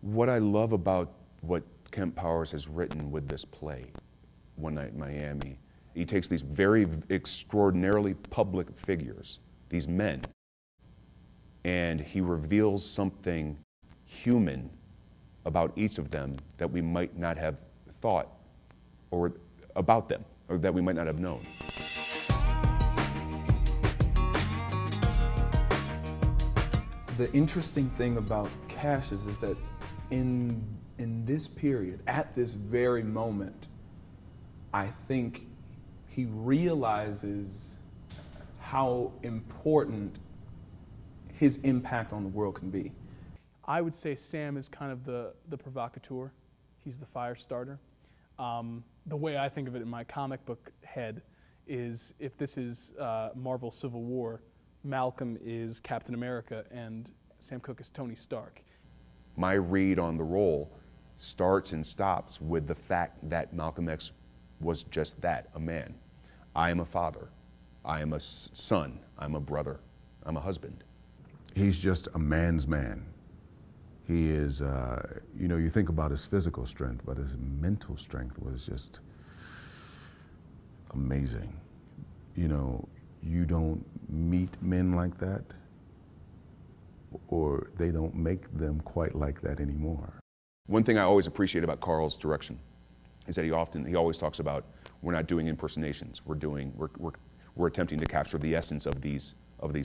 What I love about what Kemp Powers has written with this play, One Night in Miami, he takes these very extraordinarily public figures, these men, and he reveals something human about each of them that we might not have thought or about them, or that we might not have known. The interesting thing about Cassius is that in this period, at this very moment, I think he realizes how important his impact on the world can be. I would say Sam is kind of the provocateur. He's the fire starter. The way I think of it in my comic book head is, if this is Marvel Civil War, Malcolm is Captain America and Sam Cooke is Tony Stark. My read on the role starts and stops with the fact that Malcolm X was just that, a man. I am a father. I am a son. I'm a brother. I'm a husband. He's just a man's man. He is, you know, you think about his physical strength, but his mental strength was just amazing. You know, you don't meet men like that, or they don't make them quite like that anymore. One thing I always appreciate about Carl's direction is that he always talks about, we're not doing impersonations. We're attempting to capture the essence of these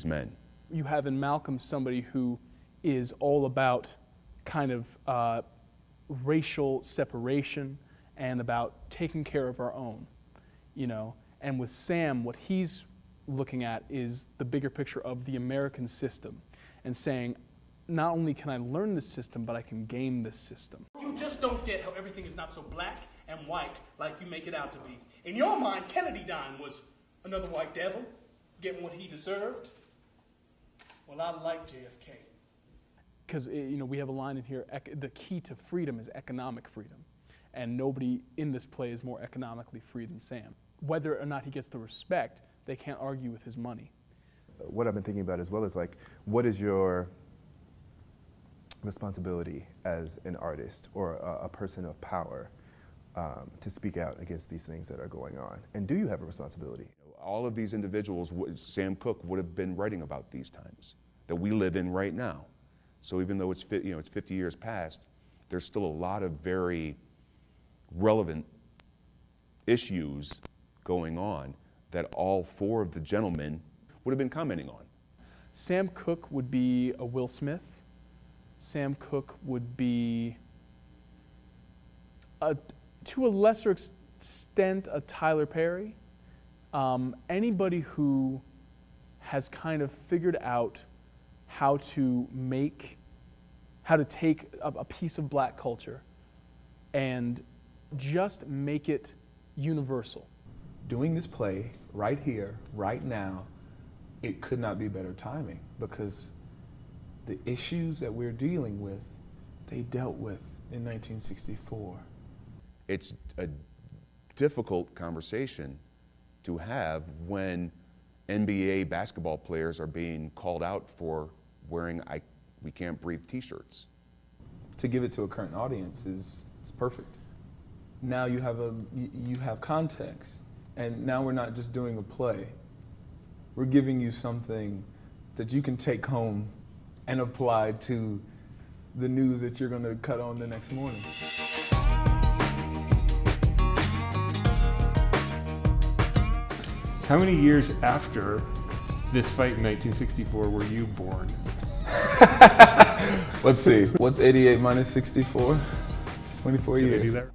men. You have in Malcolm somebody who is all about kind of racial separation and about taking care of our own, you know. And with Sam, what he's looking at is the bigger picture of the American system and saying, not only can I learn this system, but I can game this system. You just don't get how everything is not so black and white like you make it out to be. In your mind, Kennedy dying was another white devil getting what he deserved. Well, I like JFK. Because, you know, we have a line in here, the key to freedom is economic freedom. And nobody in this play is more economically free than Sam. Whether or not he gets the respect, they can't argue with his money. What I've been thinking about as well is, like, what is your responsibility as an artist or a person of power to speak out against these things that are going on? And do you have a responsibility? All of these individuals, Sam Cooke would have been writing about these times that we live in right now. So even though it's 50 years past, there's still a lot of very relevant issues going on that all four of the gentlemen would have been commenting on. Sam Cooke would be a Will Smith. Sam Cooke would be, to a lesser extent, a Tyler Perry. Anybody who has kind of figured out how to take a piece of black culture and just make it universal. Doing this play right here, right now, it could not be better timing, because the issues that we're dealing with, they dealt with in 1964. It's a difficult conversation to have when NBA basketball players are being called out for wearing "We Can't Breathe" t-shirts. To give it to a current audience is perfect. Now you have context, and now we're not just doing a play. We're giving you something that you can take home and apply to the news that you're going to cut on the next morning. How many years after this fight in 1964 were you born? Let's see. What's 88 minus 64? 24 years.